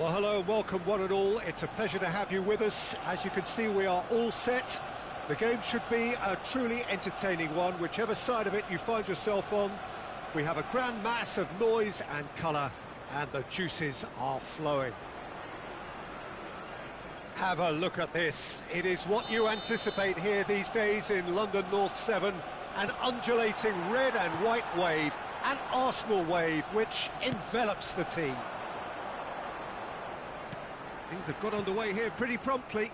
Well, hello and welcome one and all. It's a pleasure to have you with us. As you can see, we are all set. The game should be a truly entertaining one, whichever side of it you find yourself on. We have a grand mass of noise and colour, and the juices are flowing. Have a look at this. It is what you anticipate here these days in London North 7, an undulating red and white wave, an Arsenal wave which envelops the team. Things have got underway here pretty promptly.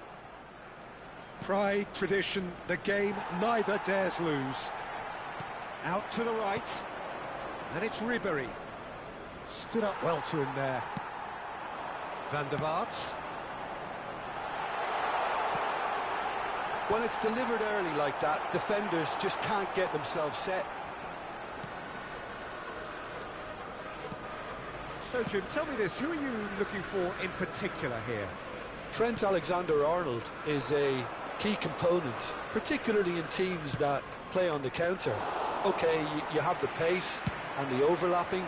Pride, tradition, the game neither dares lose. Out to the right, and it's Ribéry. Stood up well to him there. Van der Vaart. When it's delivered early like that, defenders just can't get themselves set. So, Jim, tell me this, who are you looking for in particular here? Trent Alexander-Arnold is a key component, particularly in teams that play on the counter. Okay, you have the pace and the overlapping,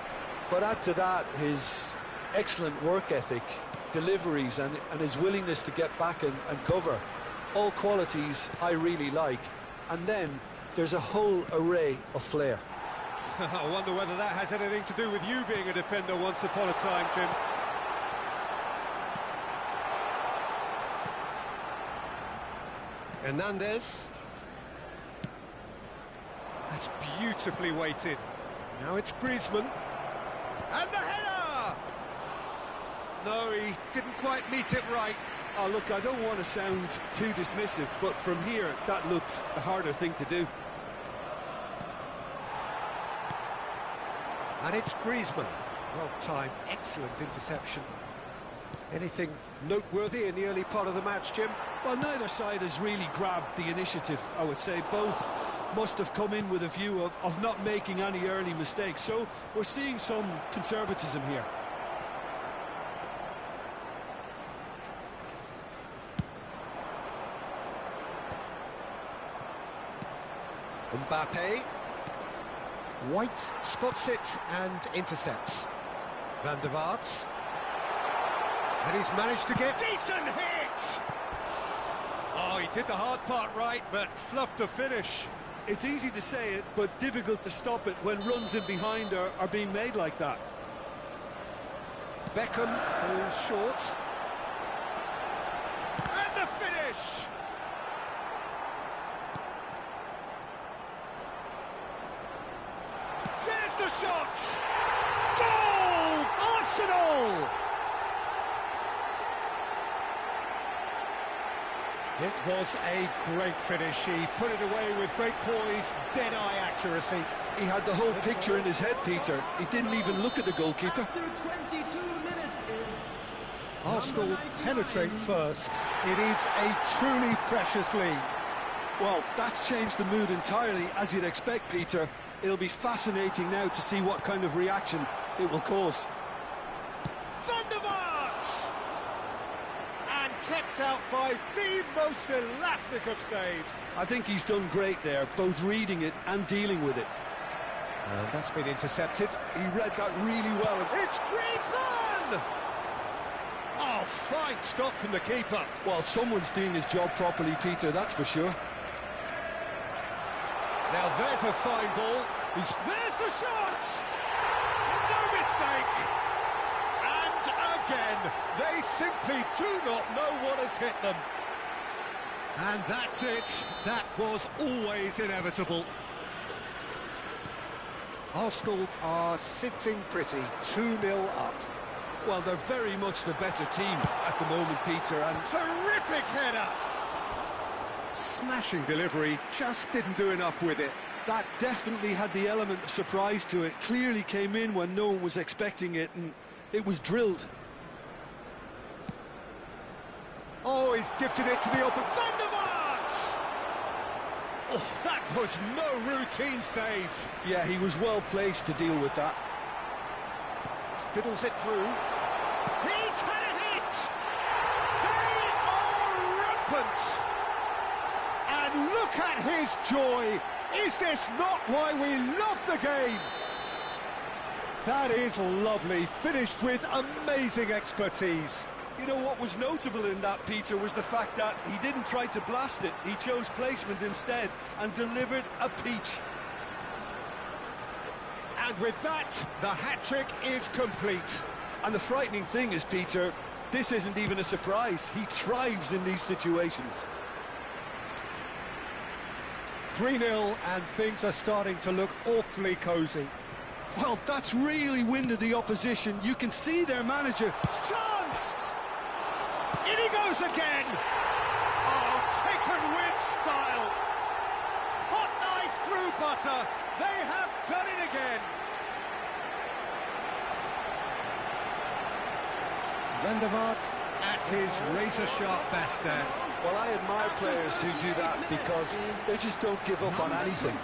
but add to that his excellent work ethic, deliveries and his willingness to get back and cover. All qualities I really like. And then there's a whole array of flair. I wonder whether that has anything to do with you being a defender once upon a time, Jim. Hernandez. That's beautifully weighted. Now it's Griezmann. And the header! No, he didn't quite meet it right. Oh, look, I don't want to sound too dismissive, but from here, that looked the harder thing to do. And it's Griezmann. Well timed, excellent interception. Anything noteworthy in the early part of the match, Jim? Well, neither side has really grabbed the initiative, I would say. Both must have come in with a view of not making any early mistakes. So we're seeing some conservatism here. Mbappe. White spots it and intercepts. Van der Vaart. And he's managed to get decent hit! Oh, he did the hard part right, but fluffed the finish. It's easy to say it, but difficult to stop it when runs in behind are being made like that. Beckham goes short. And the finish! There's the shot! Goal! Arsenal! It was a great finish. He put it away with great poise, dead-eye accuracy. He had the whole picture in his head, Peter. He didn't even look at the goalkeeper. After 22 minutes is... Arsenal penetrate first. It is a truly precious lead. Well, that's changed the mood entirely, as you'd expect, Peter. It'll be fascinating now to see what kind of reaction it will cause. Van der Vaart! And kept out by the most elastic of saves. I think he's done great there, both reading it and dealing with it. And that's been intercepted. He read that really well. It's Griezmann! Oh, fine stop from the keeper. Well, someone's doing his job properly, Peter, that's for sure. Now there's a fine ball. There's the shot! No mistake! And again, they simply do not know what has hit them. And that's it. That was always inevitable. Arsenal are sitting pretty, 2-0 up. Well, they're very much the better team at the moment, Peter, and... Terrific header! Smashing delivery, just didn't do enough with it. That definitely had the element of surprise to it. Clearly came in when no one was expecting it, and it was drilled. Oh, he's gifted it to the open... Van der Vaart! Oh, that was no routine save. Yeah, he was well placed to deal with that. Fiddles it through. He's had a hit! They are rampant! And look at his joy! Is this not why we love the game? That is lovely, finished with amazing expertise. You know what was notable in that, Peter, was the fact that he didn't try to blast it. He chose placement instead and delivered a peach. And with that, the hat-trick is complete. And the frightening thing is, Peter, this isn't even a surprise. He thrives in these situations. 3-0, and things are starting to look awfully cosy. Well, that's really winded the opposition. You can see their manager. Chance! In he goes again! Oh, taken with style! Hot knife through butter! They have done it again! Van der Vaart at his razor-sharp best there. Well, I admire players who do that because they just don't give up on anything.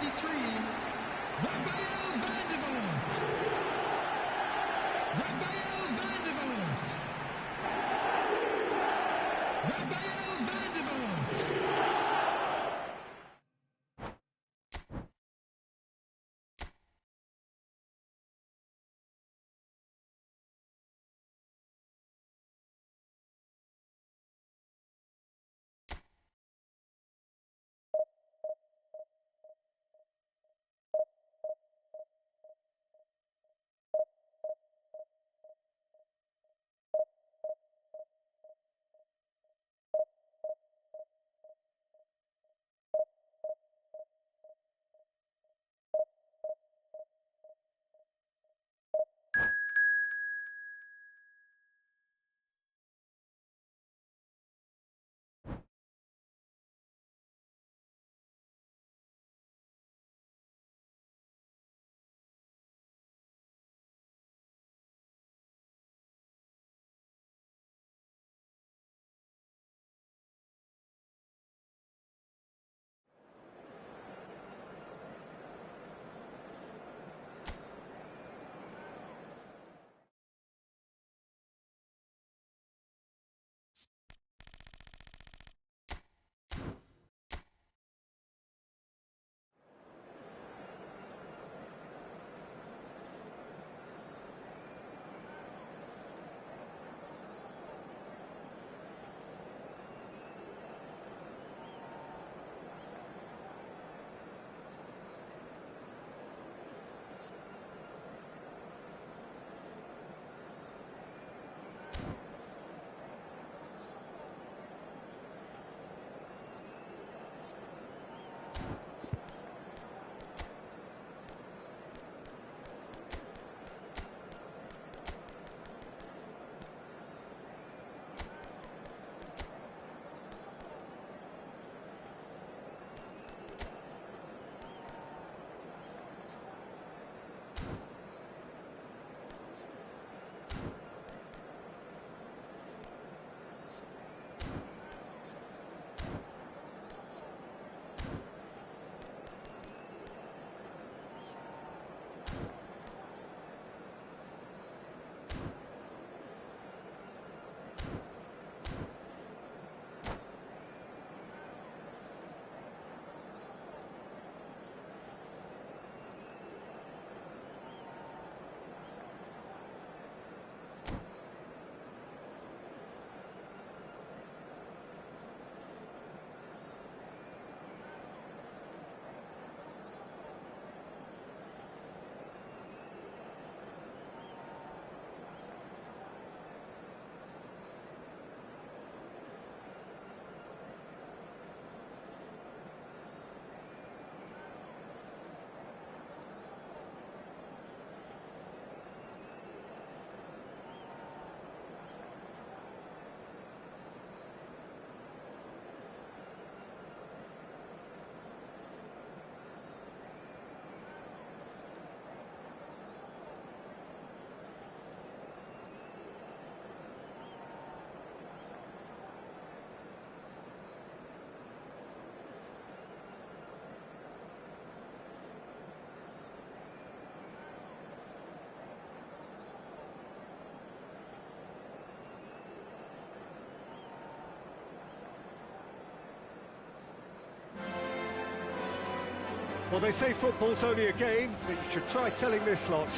Well, they say football's only a game, but you should try telling this lot.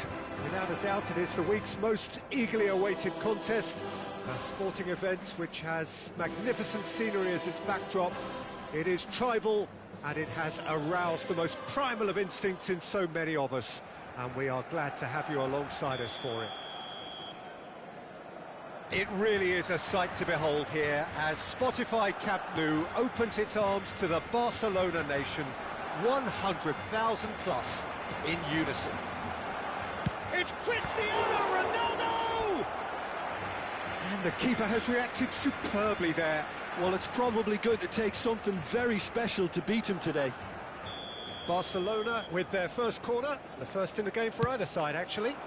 Without a doubt, it is the week's most eagerly awaited contest. A sporting event which has magnificent scenery as its backdrop. It is tribal, and it has aroused the most primal of instincts in so many of us. And we are glad to have you alongside us for it. It really is a sight to behold here as Spotify Camp Nou opens its arms to the Barcelona nation, 100,000 plus in unison. It's Cristiano Ronaldo! And the keeper has reacted superbly there. Well, it's probably going to take something very special to beat him today. Barcelona with their first corner, the first in the game for either side, actually. And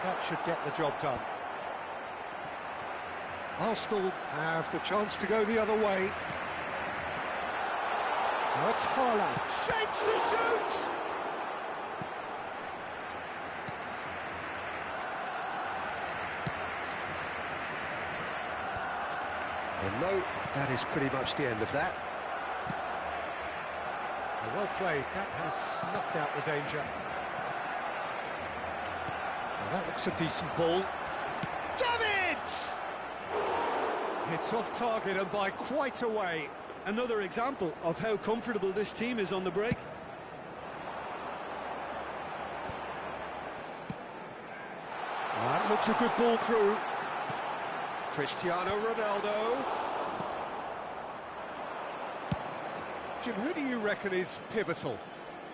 that should get the job done. Arsenal have the chance to go the other way. Now it's Haaland. Shapes to shoot! And no, that is pretty much the end of that. Well played, that has snuffed out the danger. Now that looks a decent ball. Davids! It's off target and by quite a way. Another example of how comfortable this team is on the break. That looks a good ball through. Cristiano Ronaldo. Jim, who do you reckon is pivotal?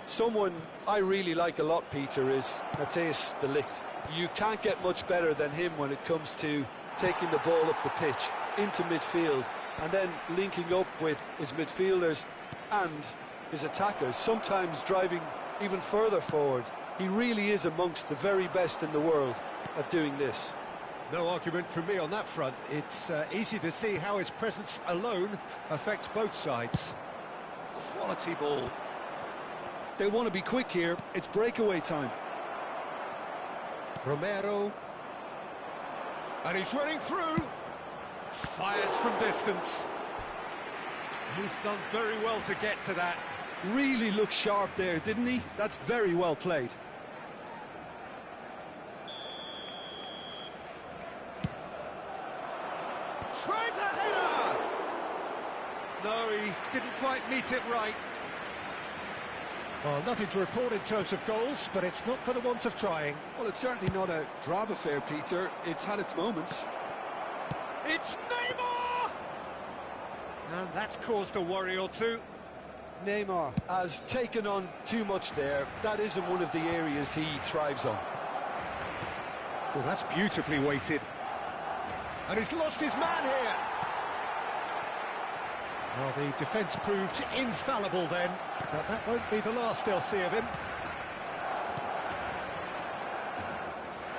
Someone I really like a lot, Peter, is Matthijs de Ligt. You can't get much better than him when it comes to taking the ball up the pitch into midfield and then linking up with his midfielders and his attackers, sometimes driving even further forward. He really is amongst the very best in the world at doing this. No argument from me on that front. It's easy to see how his presence alone affects both sides. Quality ball. They want to be quick here. It's breakaway time. Romero. And he's running through. Fires from distance. He's done very well to get to that. Really looked sharp there, didn't he? That's very well played. Tries a header! No, he didn't quite meet it right. Well, nothing to report in terms of goals, but it's not for the want of trying. Well, it's certainly not a drab affair, Peter. It's had its moments. It's Neymar! And that's caused a worry or two. Neymar has taken on too much there. That isn't one of the areas he thrives on. Well, that's beautifully weighted. And he's lost his man here. Well, the defence proved infallible then, but that won't be the last they'll see of him.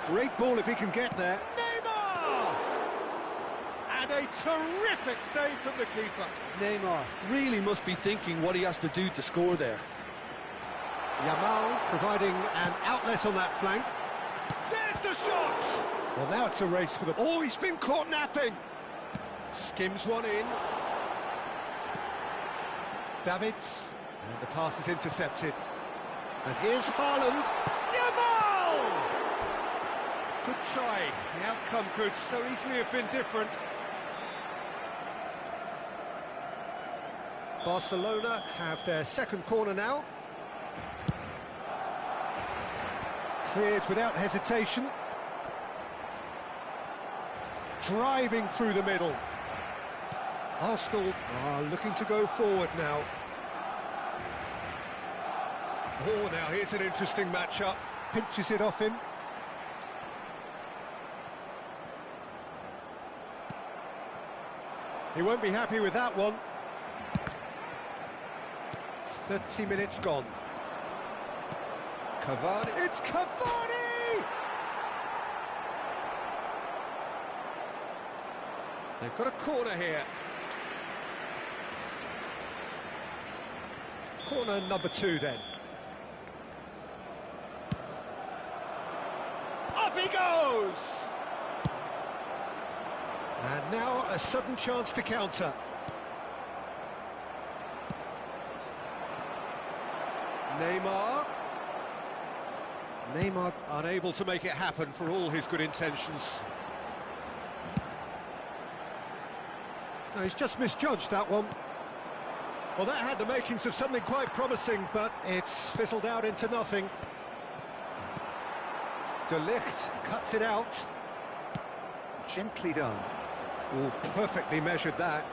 Great ball if he can get there. Neymar! And a terrific save from the keeper. Neymar really must be thinking what he has to do to score there. Yamal providing an outlet on that flank. There's the shot! Well, now it's a race for the... Oh, he's been caught napping! Skims one in. Davids, and the pass is intercepted. And here's Haaland. Yamal! Good try. The outcome could so easily have been different. Barcelona have their second corner now. Cleared without hesitation. Driving through the middle. Arsenal are looking to go forward now. Oh, now here's an interesting matchup. Pinches it off him. He won't be happy with that one. 30 minutes gone. Cavani. It's Cavani! They've got a corner here. Corner number 2 then. Up he goes! And now a sudden chance to counter. Neymar. Neymar unable to make it happen for all his good intentions. No, he's just misjudged that one. Well, that had the makings of something quite promising, but it's fizzled out into nothing. De Ligt cuts it out. Gently done. Oh, perfectly measured that.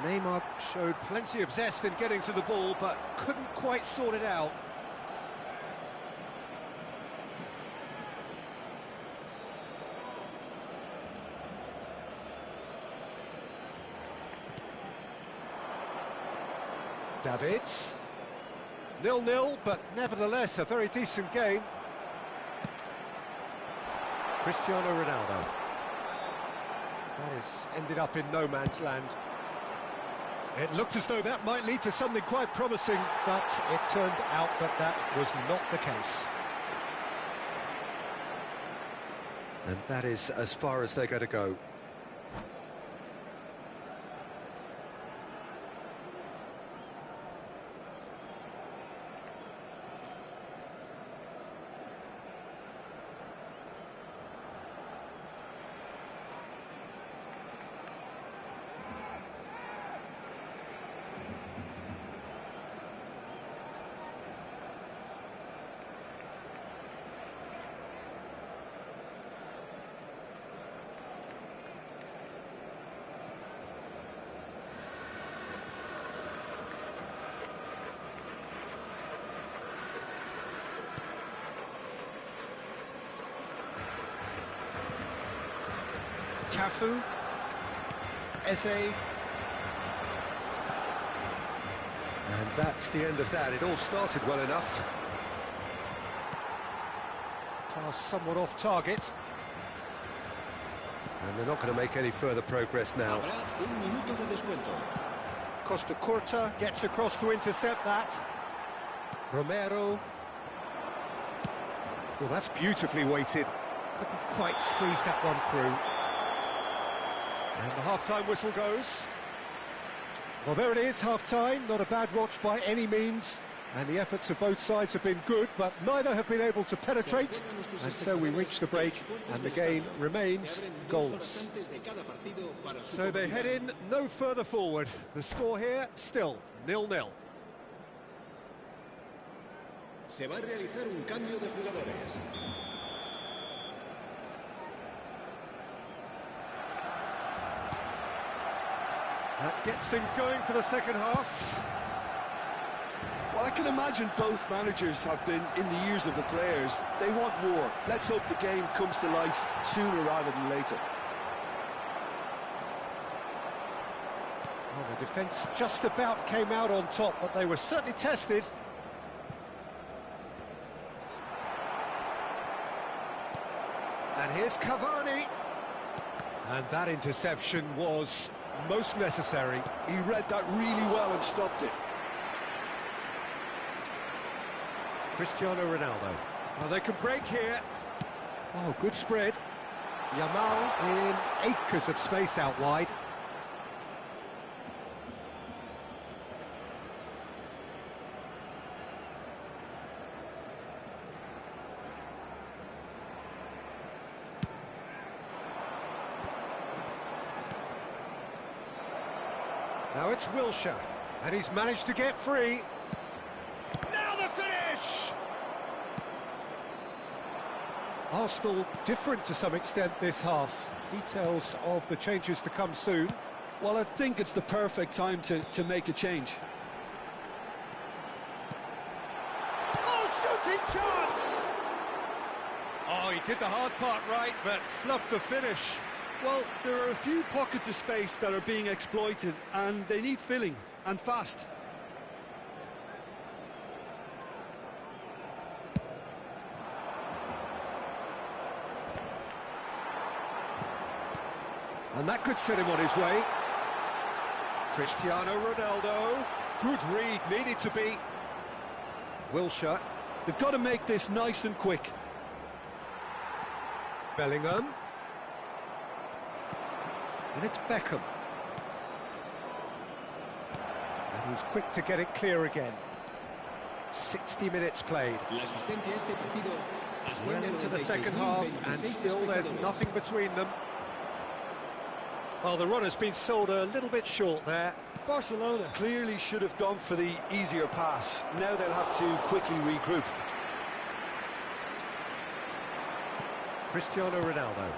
Neymar showed plenty of zest in getting to the ball, but couldn't quite sort it out. Davids. 0-0, but nevertheless a very decent game. Cristiano Ronaldo. That has ended up in no man's land. It looked as though that might lead to something quite promising, but it turned out that that was not the case. And that is as far as they're going to go. Cafu, Eze, and that's the end of that. It all started well enough. Pass somewhat off target, and they're not going to make any further progress now. Costa Curta gets across to intercept that. Romero. Well, that's beautifully weighted. Couldn't quite squeeze that one through. And the half-time whistle goes. Well, there it is, half-time. Not a bad watch by any means. And the efforts of both sides have been good, but neither have been able to penetrate. And so we reach the break, and the game remains goalless. So they head in no further forward. The score here, still 0-0. Se va a realizar un cambio de jugadores. That gets things going for the second half. Well, I can imagine both managers have been in the ears of the players. They want more. Let's hope the game comes to life sooner rather than later. Well, the defence just about came out on top, but they were certainly tested. And here's Cavani. And that interception was most necessary. He read that really well and stopped it. Cristiano Ronaldo. Well, they can break here. Oh, good spread. Yamal in acres of space out wide. Now it's Wilshere, and he's managed to get free. Now the finish! Arsenal different to some extent this half. Details of the changes to come soon. Well, I think it's the perfect time to make a change. Oh, shooting chance! Oh, he did the hard part right, but fluffed the finish. Well, there are a few pockets of space that are being exploited, and they need filling, and fast. And that could set him on his way. Cristiano Ronaldo. Good read, needed to be. Wilshere. They've got to make this nice and quick. Bellingham. And it's Beckham. And he's quick to get it clear again. 60 minutes played. La asistencia a este partido Well asciende a into the second 96.026 half, and still there's espectadores. nothing between them. Well, the run has been sold a little bit short there. Barcelona clearly should have gone for the easier pass. Now they'll have to quickly regroup. Cristiano Ronaldo.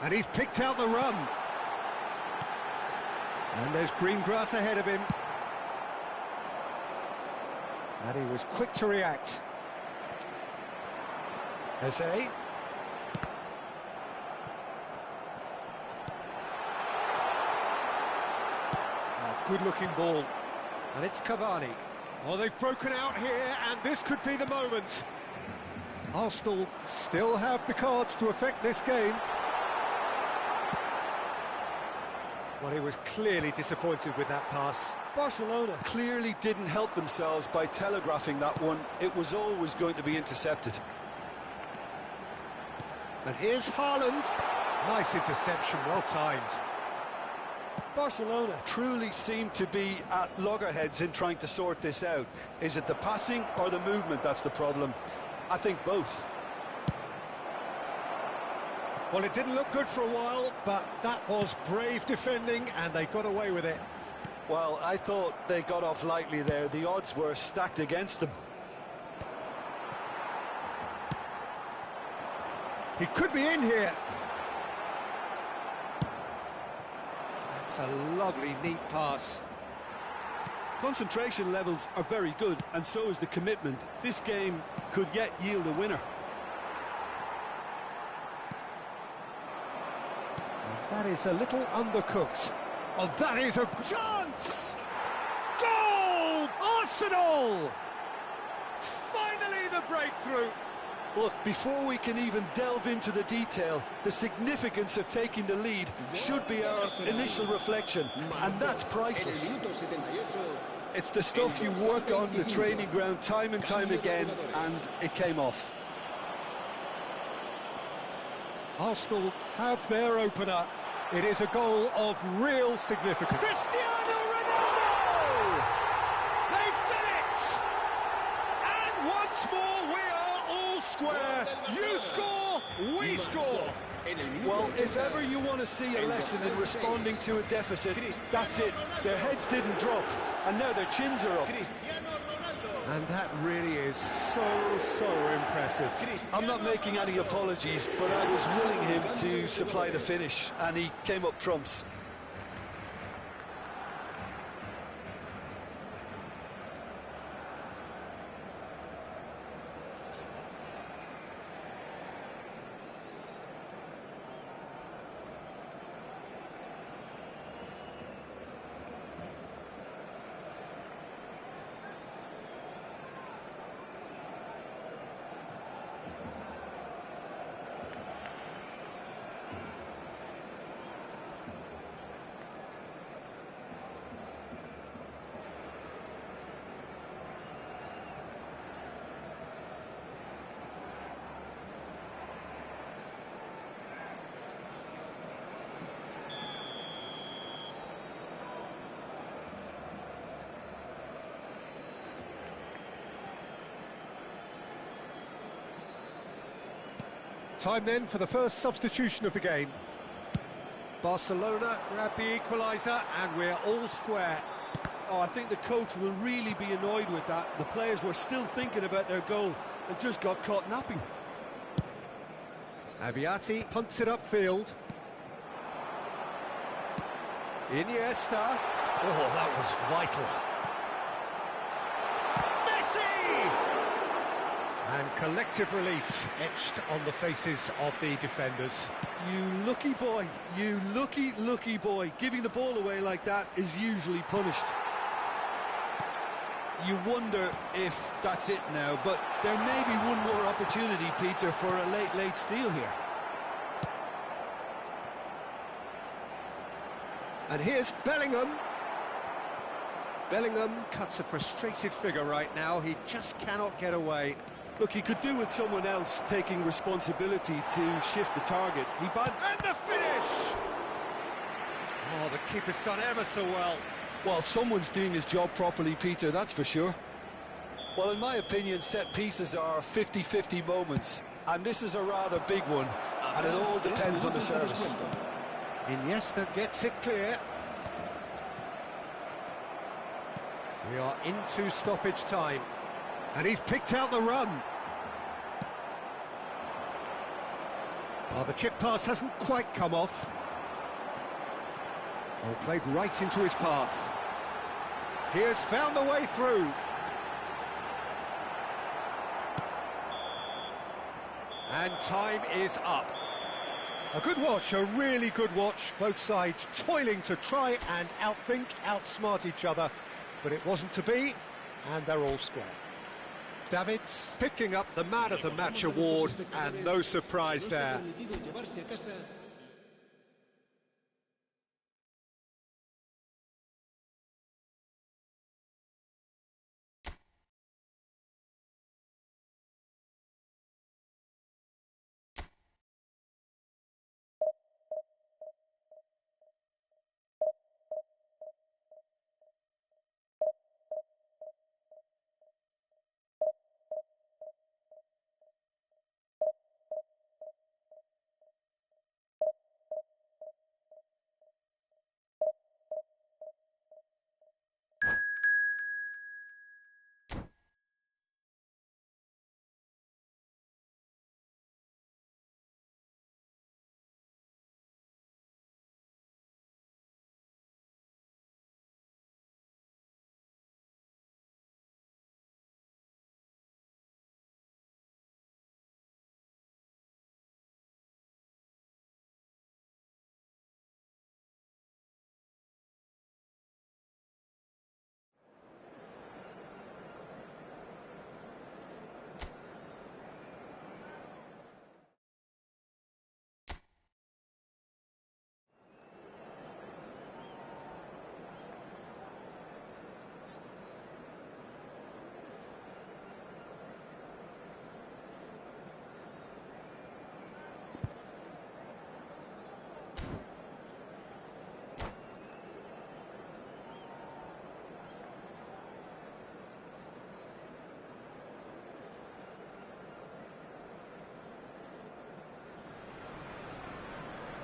And he's picked out the run. And there's green grass ahead of him. And he was quick to react. Jose. Good-looking ball. And it's Cavani. Oh, they've broken out here, and this could be the moment. Arsenal still have the cards to affect this game. Well, he was clearly disappointed with that pass. Barcelona clearly didn't help themselves by telegraphing that one. It was always going to be intercepted. And here's Haaland. Nice interception, well timed. Barcelona truly seem to be at loggerheads in trying to sort this out. Is it the passing or the movement that's the problem? I think both. Well, it didn't look good for a while, but that was brave defending, and they got away with it. Well, I thought they got off lightly there. The odds were stacked against them. He could be in here. That's a lovely, neat pass. Concentration levels are very good, and so is the commitment. This game could yet yield a winner. And that is a little undercooked. Oh, that is a chance! Goal! Arsenal! Finally the breakthrough. Look, before we can even delve into the detail, the significance of taking the lead should be our initial reflection, and that's priceless. En el minuto 78, It's the stuff you work on the training ground time and time again, and it came off. Arsenal have their opener. It is a goal of real significance. Cristiano Ronaldo! They've done it! And once more we are all square. You score, we score. en el minuto Well, if 80, ever you want to see a lesson in responding to a deficit, that's it. Their heads didn't drop, and now their chins are up. Cristiano Ronaldo. And that really is so impressive. I'm not making any apologies, but I was willing him to supply the finish, and he came up trumps. Time then for the first substitution of the game. Barcelona grab the equaliser, and we're all square. Oh, I think the coach will really be annoyed with that. The players were still thinking about their goal and just got caught napping. Abiati punts it upfield. Iniesta. Oh, that was vital. Messi! And collective relief etched on the faces of the defenders. You lucky boy, you lucky boy. Giving the ball away like that is usually punished. You wonder if that's it now, but there may be one more opportunity, Peter, for a late steal here. And here's Bellingham. Bellingham cuts a frustrated figure right now. He just cannot get away. Look, he could do with someone else taking responsibility to shift the target. He bad. And the finish! Oh, the keeper's done ever so well. Well, someone's doing his job properly, Peter, that's for sure. Well, in my opinion, set pieces are 50-50 moments, and this is a rather big one, and it all depends on the service. Iniesta gets it clear. We are into stoppage time, and he's picked out the run. Oh, the chip pass hasn't quite come off. Oh, played right into his path. He has found the way through. And time is up. A good watch, a really good watch. Both sides toiling to try and outthink, outsmart each other. But it wasn't to be, and they're all square. Davids picking up the Man of the Match award, and no surprise there.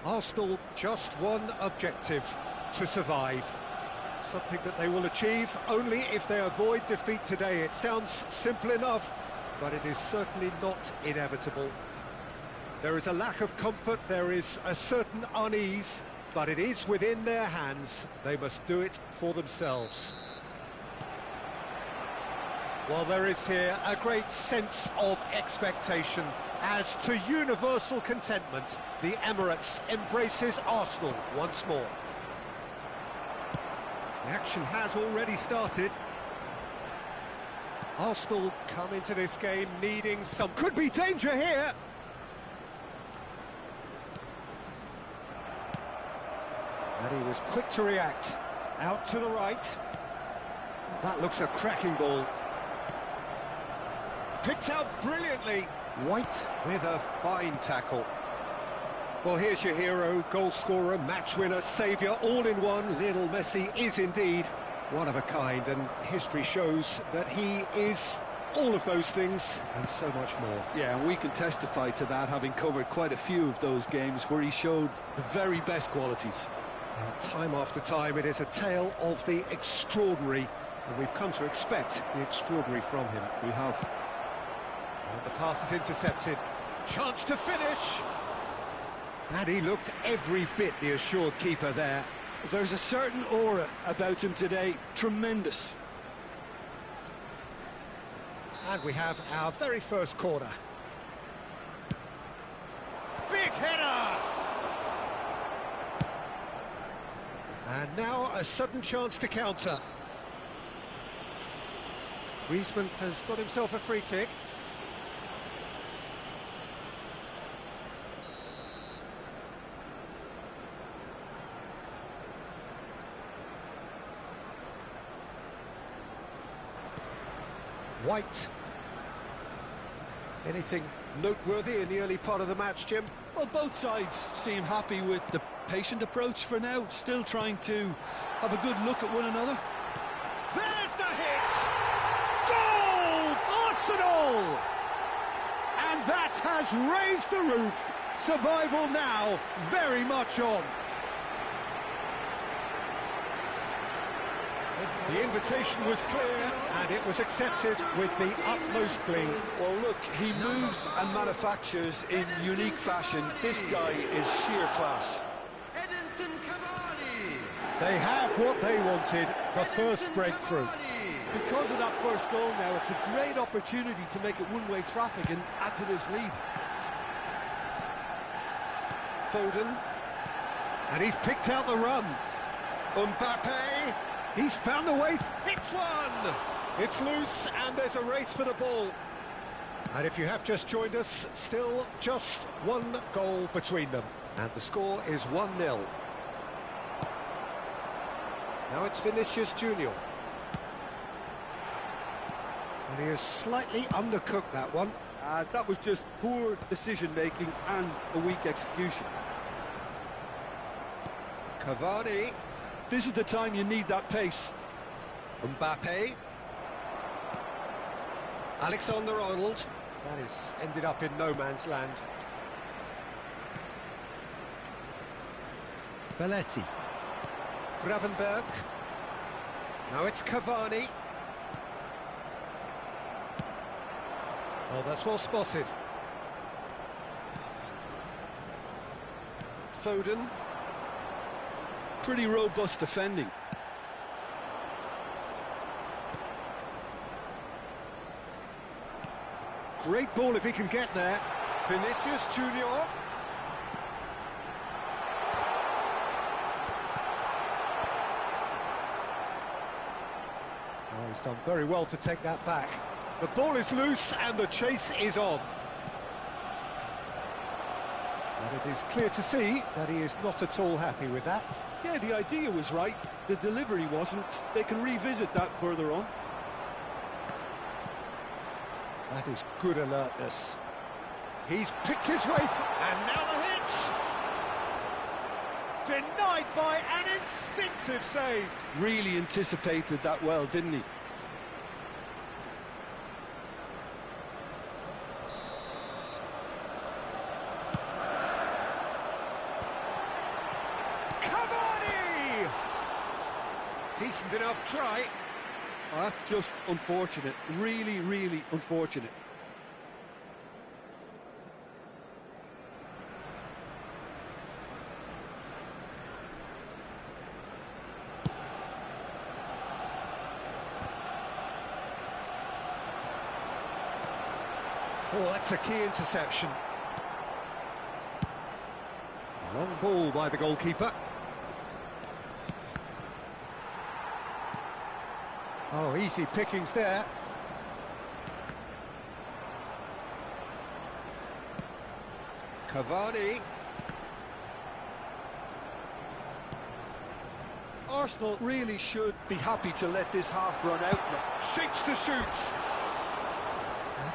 Arsenal just one objective: to survive. Something that they will achieve only if they avoid defeat today. It sounds simple enough, but it is certainly not inevitable. There is a lack of comfort, there is a certain unease, but it is within their hands. They must do it for themselves. Well, there is here a great sense of expectation. As to universal contentment, the Emirates embraces Arsenal once more. The action has already started. Arsenal come into this game needing some... Could be danger here! And he was quick to react. Out to the right. That looks a cracking ball. Picked out brilliantly. White with a fine tackle. Well, here's your hero, goal scorer, match winner, saviour, all in one. Lionel Messi is indeed one of a kind, and history shows that he is all of those things and so much more. Yeah, and we can testify to that, having covered quite a few of those games where he showed the very best qualities. Time after time, it is a tale of the extraordinary, and we've come to expect the extraordinary from him. We have. And the pass is intercepted. Chance to finish! And he looked every bit the assured keeper there. There's a certain aura about him today. Tremendous. And we have our very first corner. Big header! And now a sudden chance to counter. Griezmann has got himself a free kick. White. Anything noteworthy in the early part of the match, Jim? Well, both sides seem happy with the patient approach for now, still trying to have a good look at one another. There's the hit! Goal! That has raised the roof. Survival now, very much on. The invitation was clear, and it was accepted with the utmost glee. Well, look, he moves and manufactures in unique fashion. This guy is sheer class. Edinson Cavani. They have what they wanted, the first breakthrough. Because of that first goal now, it's a great opportunity to make it one-way traffic and add to this lead. Foden. And he's picked out the run. Mbappe. He's found the way. Hits one. It's loose, and there's a race for the ball. And if you have just joined us, still just one goal between them. And the score is 1-0. Now it's Vinicius Junior. And he has slightly undercooked that one. That was just poor decision-making and a weak execution. Cavani. This is the time you need that pace. Mbappe. Alexander-Arnold. That has ended up in no man's land. Belletti. Gravenberg. Now it's Cavani. Oh, that's well spotted. Foden. Pretty robust defending. Great ball if he can get there. Vinicius Junior. Oh, he's done very well to take that back. The ball is loose and the chase is on. And it is clear to see that he is not at all happy with that. Yeah, the idea was right. The delivery wasn't. They can revisit that further on. That is good alertness. He's picked his way and now the hit! Denied by an instinctive save. Really anticipated that well, didn't he? Cavani! Decent enough try. Oh, that's just unfortunate. Really, really unfortunate. Oh, that's a key interception. Long ball by the goalkeeper. Oh, easy pickings there. Cavani. Arsenal really should be happy to let this half run out now. Shapes to shoot.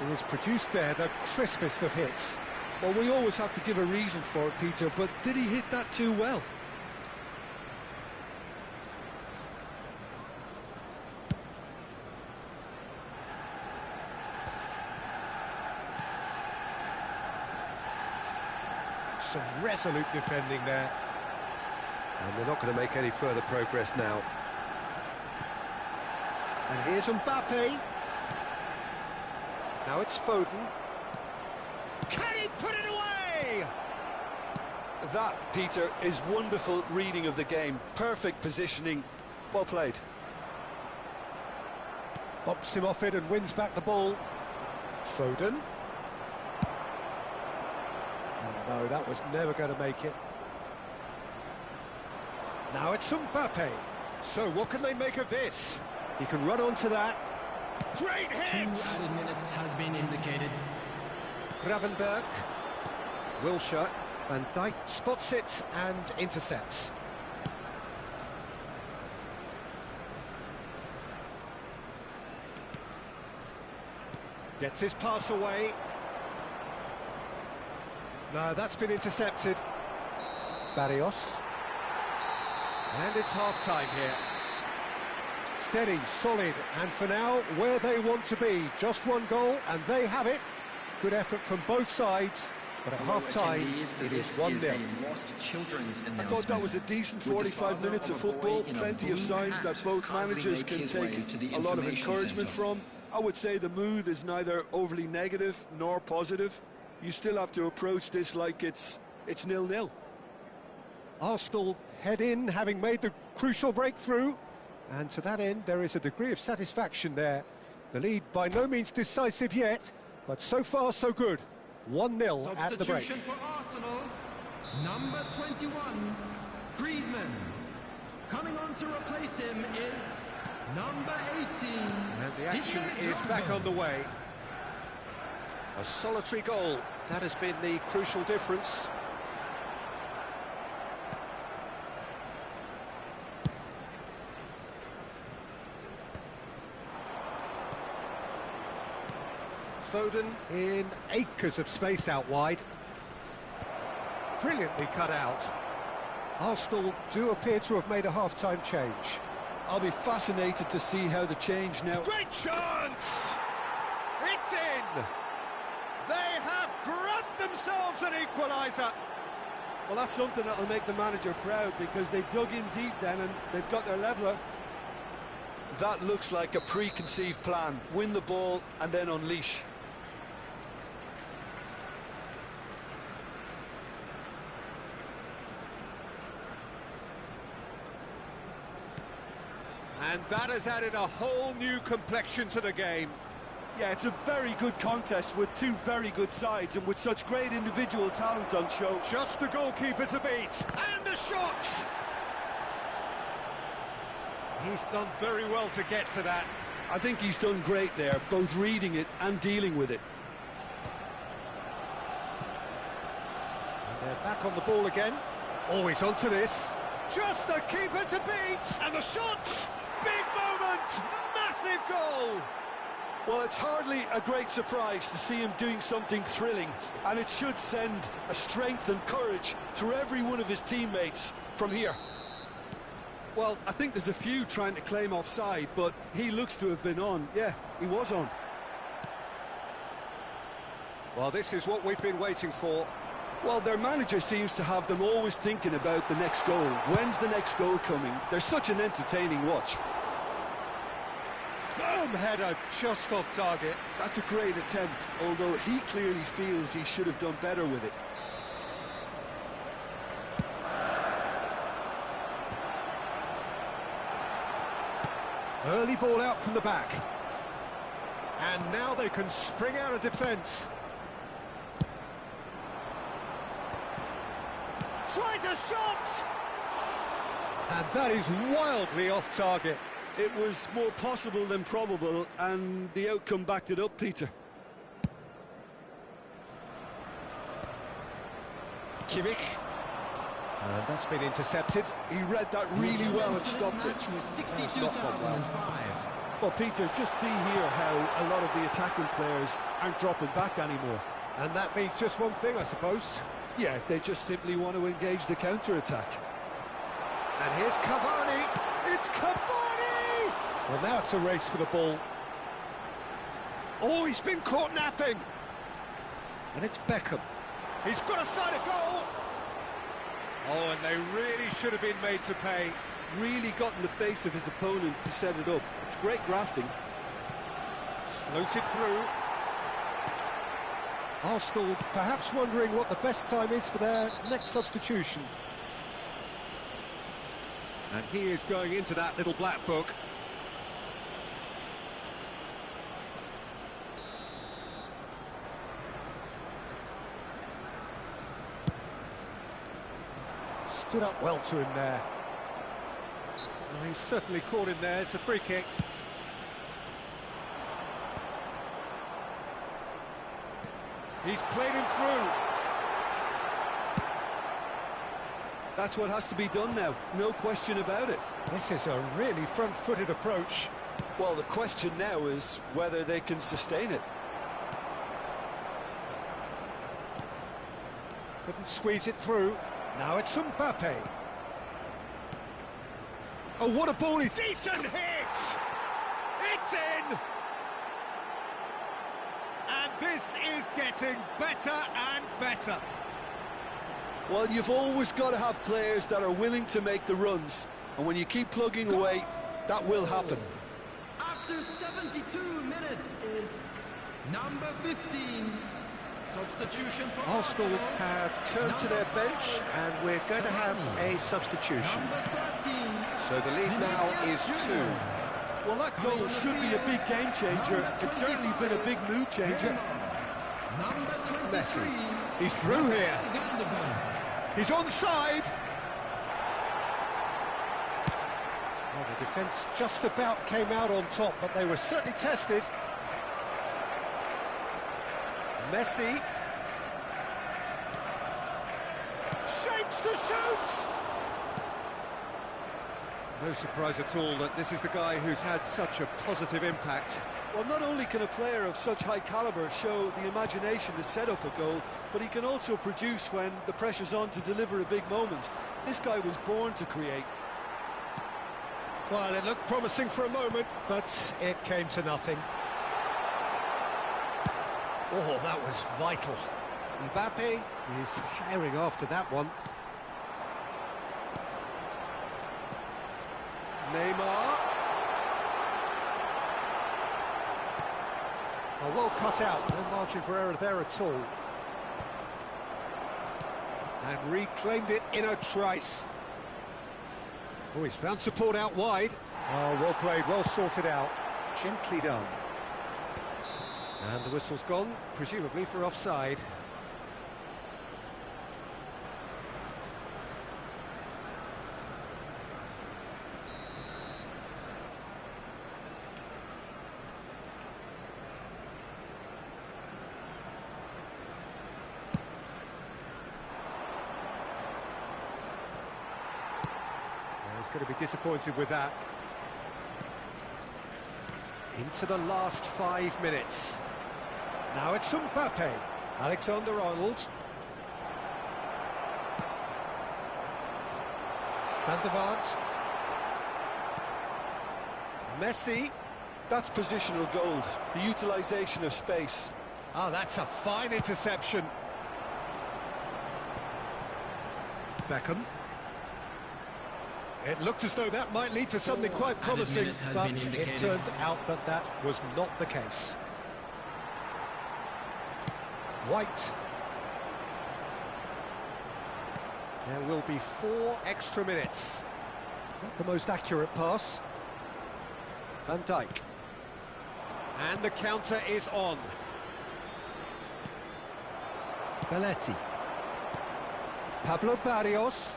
He has produced there the crispest of hits. Well, we always have to give a reason for it, Peter, but did he hit that too well? Some resolute defending there. And they're not going to make any further progress now. And here's Mbappe. Now it's Foden. Can he put it away? That, Peter, is wonderful reading of the game. Perfect positioning. Well played. Bumps him off it and wins back the ball. Foden. Oh, no, that was never going to make it. Now it's Mbappe. So what can they make of this? He can run onto that. Great hit! 2 added minutes has been indicated. Gravenberg. Wilshere. Van Dijk spots it and intercepts. Gets his pass away. No, that's been intercepted. Barrios. And it's half-time here. Steady, solid, and for now, where they want to be. Just one goal, and they have it. Good effort from both sides, but at half-time, it is 1-0. I thought that was a decent 45 minutes of football, plenty of signs that both managers can take a lot of encouragement from. I would say the mood is neither overly negative nor positive. You still have to approach this like it's 0-0. Arsenal head in, having made the crucial breakthrough, and to that end, there is a degree of satisfaction there. The lead by no means decisive yet, but so far so good. 1-0 at the break. Substitution for Arsenal, number 21, Griezmann. Coming on to replace him is number 18. And the action Didier is back Drogba. on the way. A solitary goal, that has been the crucial difference. Foden in acres of space out wide. Brilliantly cut out. Arsenal do appear to have made a half-time change. I'll be fascinated to see how the change now... Great chance! It's in! They have grabbed themselves an equaliser. Well, that's something that'll make the manager proud, because they dug in deep then and they've got their leveller. That looks like a preconceived plan. Win the ball and then unleash. And that has added a whole new complexion to the game. Yeah, it's a very good contest with two very good sides and with such great individual talent on show. Just the goalkeeper to beat. And a shot! He's done very well to get to that. I think he's done great there, both reading it and dealing with it. And they're back on the ball again. Always onto this. Just the keeper to beat! And the shot! Big moment! Massive goal! Well, it's hardly a great surprise to see him doing something thrilling, and it should send a strength and courage through every one of his teammates from here. Well, I think there's a few trying to claim offside, but he looks to have been on. Yeah, he was on. Well, this is what we've been waiting for. Well, their manager seems to have them always thinking about the next goal. When's the next goal coming? They're such an entertaining watch. Boom header, just off target. That's a great attempt, although he clearly feels he should have done better with it. Early ball out from the back. And now they can spring out of defence. Tries a shot! And that is wildly off target. It was more possible than probable, and the outcome backed it up, Peter. Kimmich. And that's been intercepted. He read that really well and stopped it. Match was That's not gone well. 62,005. Well, Peter, just see here how a lot of the attacking players aren't dropping back anymore. And that means just one thing, I suppose. Yeah, they just simply want to engage the counter-attack. And here's Cavani. It's Cavani! Well, now it's a race for the ball. Oh, he's been caught napping. And it's Beckham. He's got a side of goal. Oh, and they really should have been made to pay. Really got in the face of his opponent to set it up. It's great grafting. Floated through. Arsenal perhaps wondering what the best time is for their next substitution. And he is going into that little black book. Stood up well to him there. Oh, he's certainly caught him there. It's a free kick. He's played him through. That's what has to be done now, no question about it. This is a really front-footed approach. Well, the question now is whether they can sustain it. Couldn't squeeze it through. Now it's Mbappe. Oh, what a ball! He's decent hit! It's in! And This is getting better and better. Well, you've always got to have players that are willing to make the runs, and when you keep plugging away, that will happen. After 72 minutes is number 15. Substitution for Arsenal have turned to their bench, and we're going to have a substitution. Number 13. So the lead now is 2. Well, that goal should be a big game changer. It's certainly been a big mood changer. Number 23. Messi. He's through here. He's onside. Well, the defence just about came out on top, but they were certainly tested. Messi. Shapes to shoot! No surprise at all that this is the guy who's had such a positive impact. Well, not only can a player of such high calibre show the imagination to set up a goal, but he can also produce when the pressure's on to deliver a big moment. This guy was born to create. Well, it looked promising for a moment, but it came to nothing. Oh, that was vital. Mbappe is herring after that one. Neymar. Oh, well cut out, no margin for error there at all. And reclaimed it in a trice. Oh, he's found support out wide. Oh, well played, well sorted out. Gently done. And the whistle's gone, presumably for offside. He's going to be disappointed with that. Into the last 5 minutes. Now it's Mbappe. Alexander-Arnold. Van der Vaart. Messi. That's positional gold, the utilisation of space. Oh, that's a fine interception. Beckham. It looked as though that might lead to something quite promising, but it turned out that that was not the case. White. There will be 4 extra minutes. Not the most accurate pass. Van Dijk. And the counter is on. Belletti. Pablo Barrios.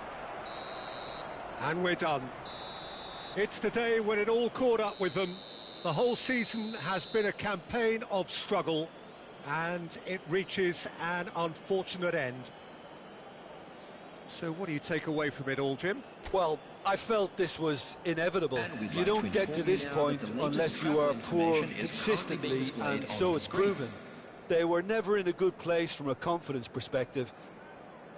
And we're done. It's the day when it all caught up with them. The whole season has been a campaign of struggle, and it reaches an unfortunate end. So what do you take away from it all, Jim? Well, I felt this was inevitable. You don't get to this point unless you are poor consistently, and so it's proven. They were never in a good place from a confidence perspective,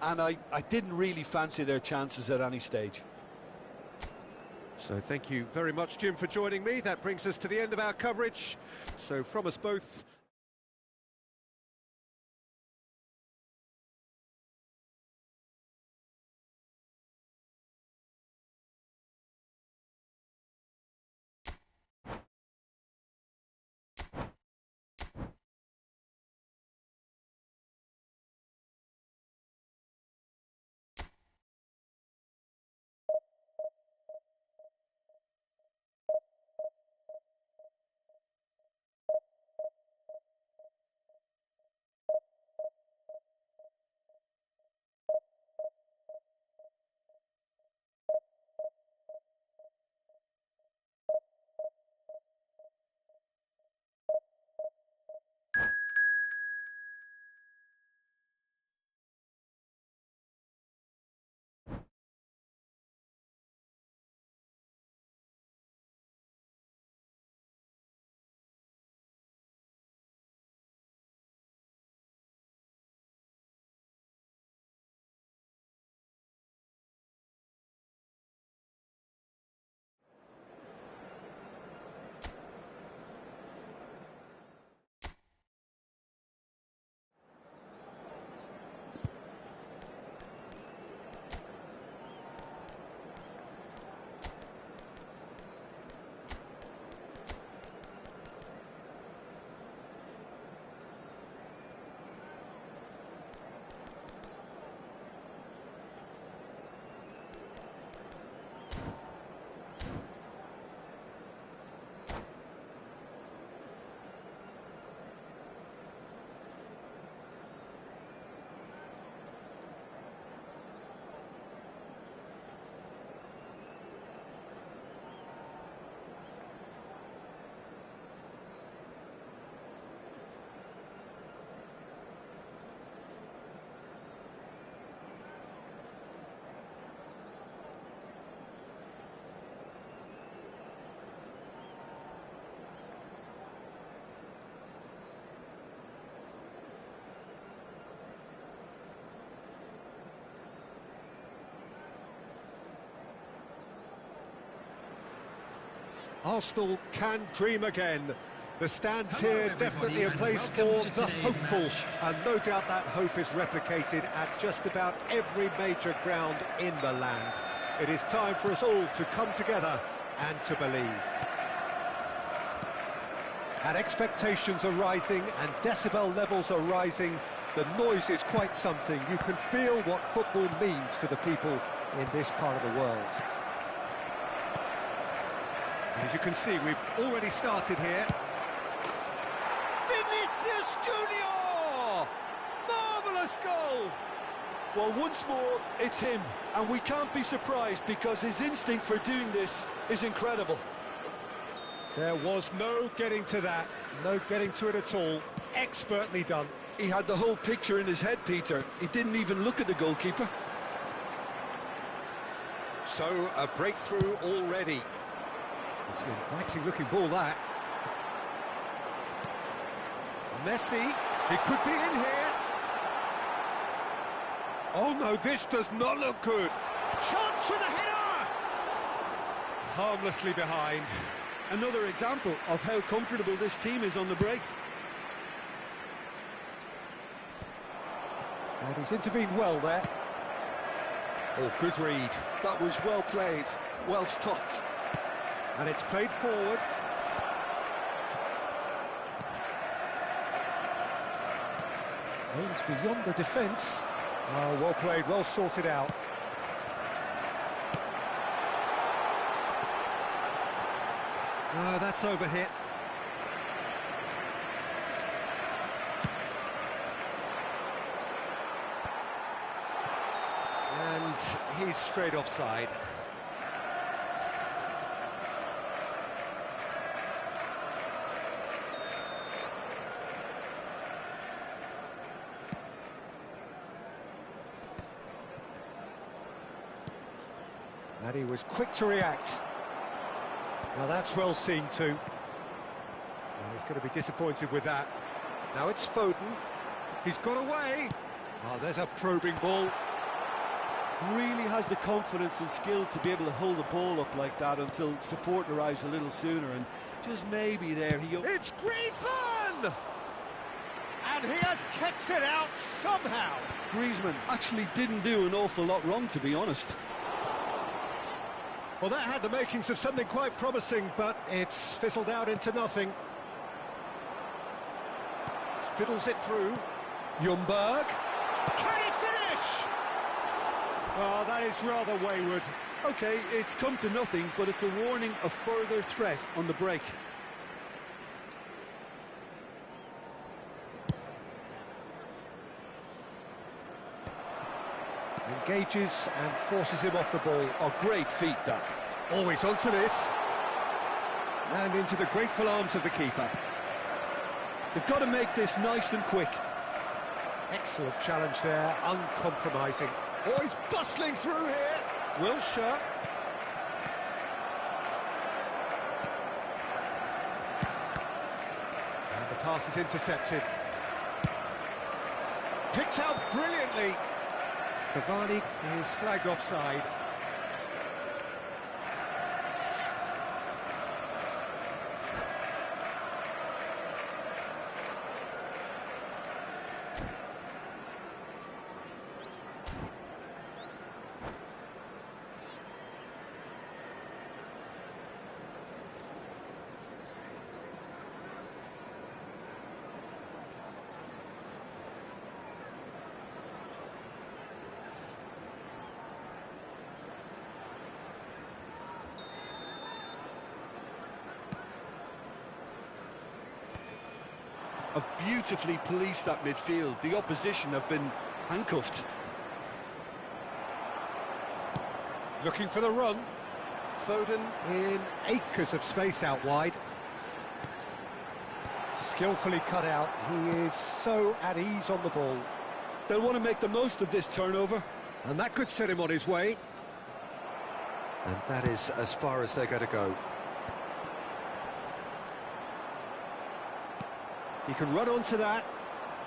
and I didn't really fancy their chances at any stage. So thank you very much, Jim, for joining me. That brings us to the end of our coverage. So from us both, Arsenal can dream again. The stands Hello, here everybody, definitely a and place welcome for to the today's hopeful, match. and no doubt that hope is replicated at just about every major ground in the land. It is time for us all to come together and to believe. And expectations are rising and decibel levels are rising. The noise is quite something. You can feel what football means to the people in this part of the world. And as you can see, we've already started here. Vinicius Junior! Marvellous goal! Well, once more, it's him, and we can't be surprised because his instinct for doing this is incredible. There was no getting to that, no getting to it at all. Expertly done. He had the whole picture in his head, Peter. He didn't even look at the goalkeeper. So, a breakthrough already. It's an inviting-looking ball, that. Messi, he could be in here. Oh no, this does not look good. Chance for the header! Harmlessly behind. Another example of how comfortable this team is on the break. And he's intervened well there. Oh, good read. That was well played, well stopped. And it's played forward. Aims beyond the defence. Oh, well played, well sorted out. No, that's overhit. And he's straight offside. And he was quick to react. Now that's well seen too. Well, he's going to be disappointed with that. Now it's Foden. He's got away. Oh, there's a probing ball. Really has the confidence and skill to be able to hold the ball up like that until support arrives a little sooner, and just maybe there he... It's Griezmann! And he has kept it out somehow. Griezmann actually didn't do an awful lot wrong, to be honest. Well, that had the makings of something quite promising, but it's fizzled out into nothing. Fiddles it through. Ljungberg. Can he finish? Oh, that is rather wayward. OK, it's come to nothing, but it's a warning of further threat on the break. Engages and forces him off the ball. A great feat, that. Always onto this. And into the grateful arms of the keeper. They've got to make this nice and quick. Excellent challenge there, uncompromising. Oh, he's bustling through here. Wilshere. And the pass is intercepted. Picked out brilliantly. Cavani is flagged offside. Have beautifully policed that midfield. The opposition have been handcuffed. Looking for the run. Foden in acres of space out wide. Skillfully cut out. He is so at ease on the ball. They'll want to make the most of this turnover. And that could set him on his way. And that is as far as they're going to go. He can run onto that.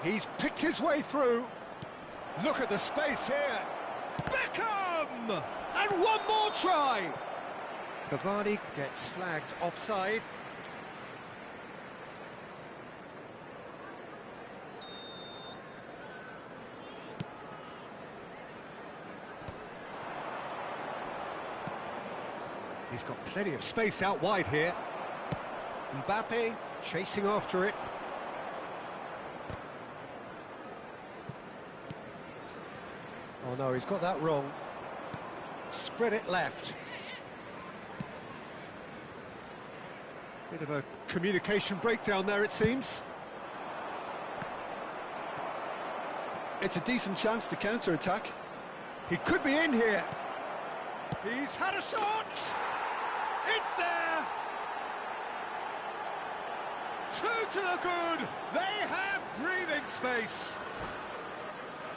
He's picked his way through. Look at the space here. Beckham! And one more try! Cavani gets flagged offside. He's got plenty of space out wide here. Mbappe chasing after it. Oh no, he's got that wrong. Spread it left. Bit of a communication breakdown there, it seems. It's a decent chance to counter-attack. He could be in here. He's had a shot! It's there! Two to the good! They have breathing space!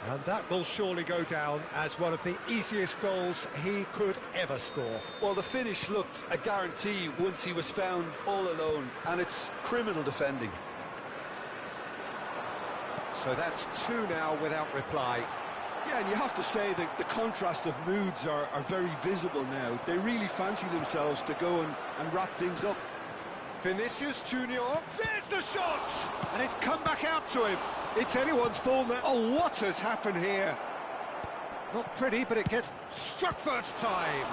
And that will surely go down as one of the easiest goals he could ever score. Well, the finish looked a guarantee once he was found all alone, and it's criminal defending. So that's two now without reply. Yeah, and you have to say that the contrast of moods are very visible now. They really fancy themselves to go and wrap things up. Vinicius Junior, there's the shot! And it's come back out to him. It's anyone's ball now. Oh, what has happened here? Not pretty, but it gets struck first time.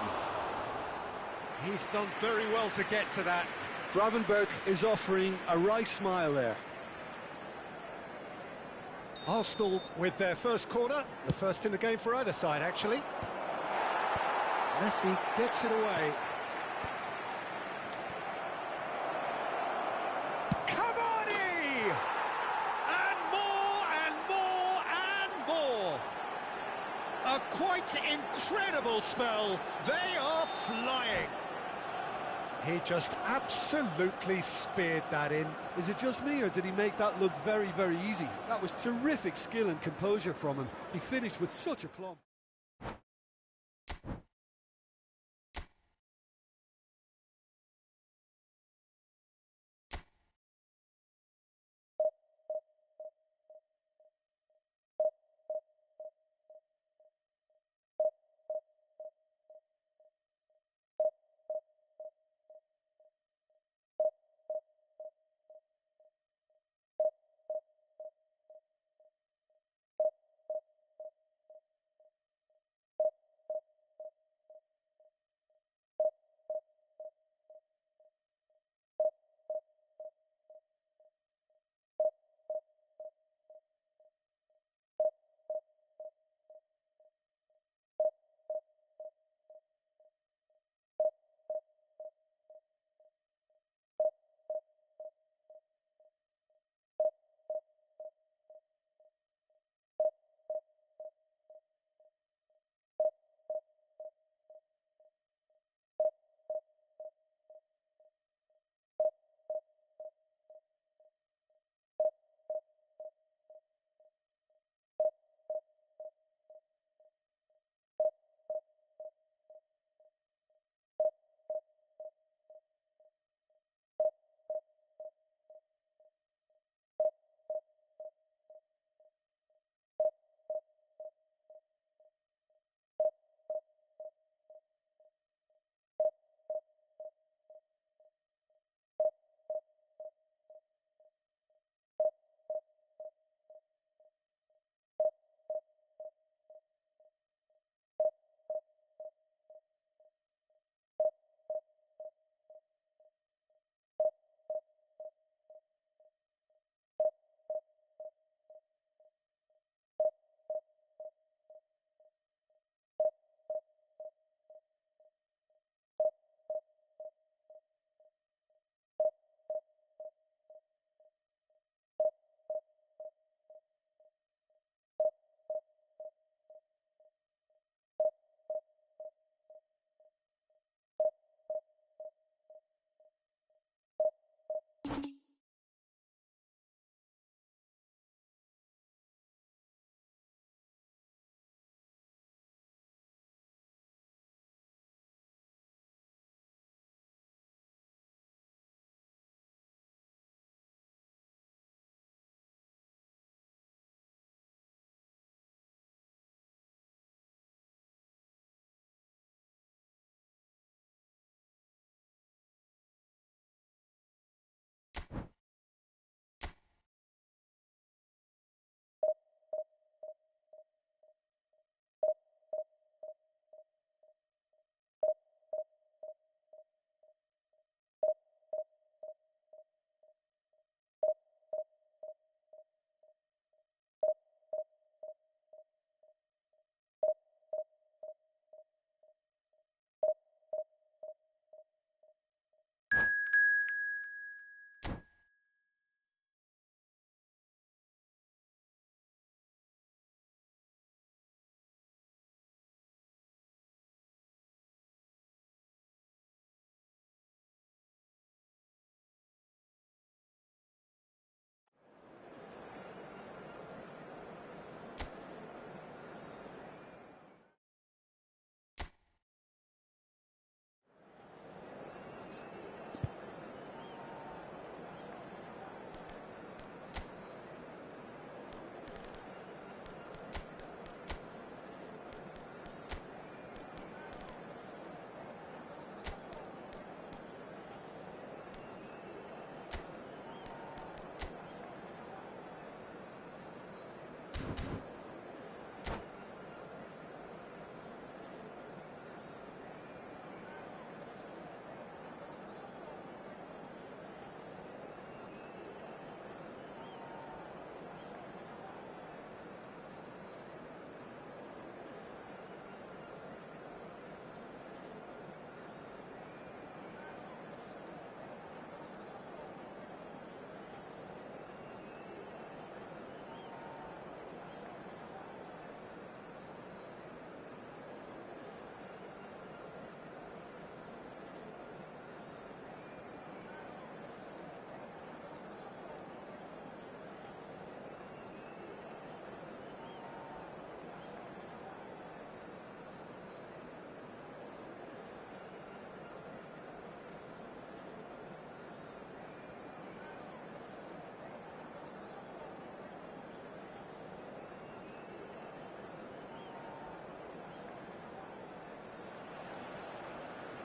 He's done very well to get to that. Gravenberch is offering a wry smile there. Arsenal with their first corner, the first in the game for either side, actually. Messi gets it away. Cavani! And more and more and more. A quite incredible spell. They are flying. He just absolutely speared that in. Is it just me, or did he make that look very, very easy? That was terrific skill and composure from him. He finished with such a plumb.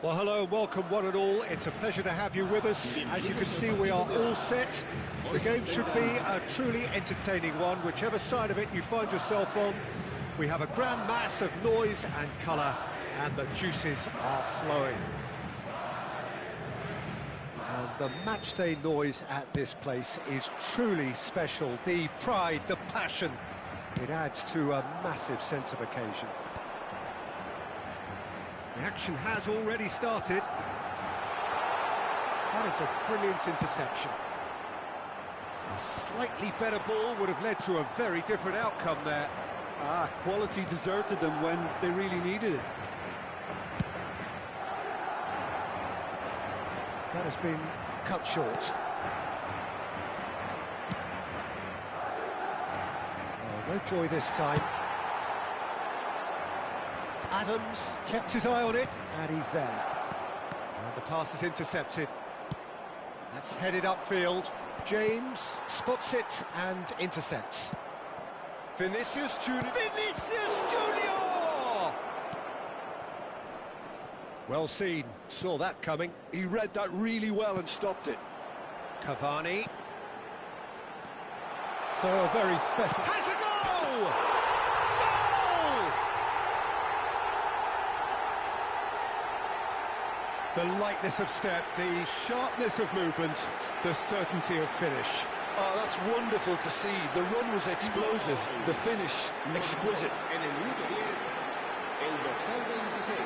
Well, hello and welcome one and all. It's a pleasure to have you with us. As you can see, we are all set. The game should be a truly entertaining one, whichever side of it you find yourself on. We have a grand mass of noise and colour, and the juices are flowing. And the matchday noise at this place is truly special. The pride, the passion, it adds to a massive sense of occasion. The action has already started. That is a brilliant interception. A slightly better ball would have led to a very different outcome there. Quality deserted them when they really needed it. That has been cut short. Oh, no joy this time. Adams kept his eye on it, and he's there. And the pass is intercepted. That's headed upfield. James spots it and intercepts. Vinicius Junior. Vinicius Junior! Well seen, saw that coming. He read that really well and stopped it. Cavani. So a very special... Has a goal! Goal! The lightness of step, the sharpness of movement, the certainty of finish. Oh, that's wonderful to see. The run was explosive, the finish exquisite. En el minuto 10, el dorsal 26.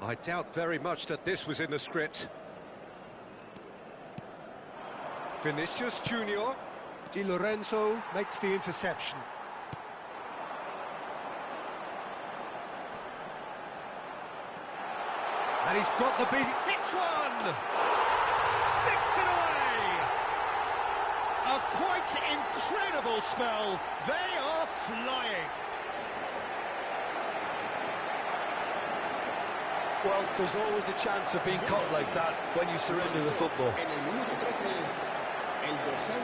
I doubt very much that this was in the script. Vinicius Junior. Di Lorenzo makes the interception. And he's got the beat. Hits one! Sticks it away! A quite incredible spell. They are flying. Well, there's always a chance of being caught like that when you surrender the football. En el minuto 13, el dorsal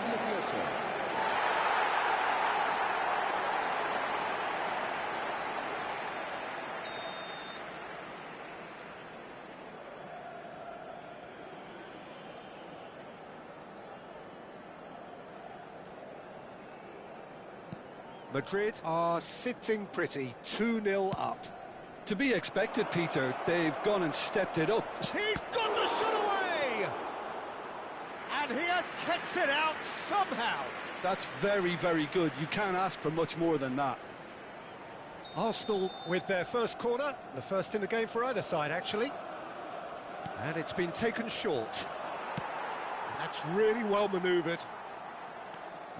18. Madrid are sitting pretty, 2-0 up. To be expected, Peter. They've gone and stepped it up. He's got the shot away! And he has kept it out somehow. That's very, very good. You can't ask for much more than that. Arsenal with their first corner, the first in the game for either side, actually. And it's been taken short. And that's really well manoeuvred.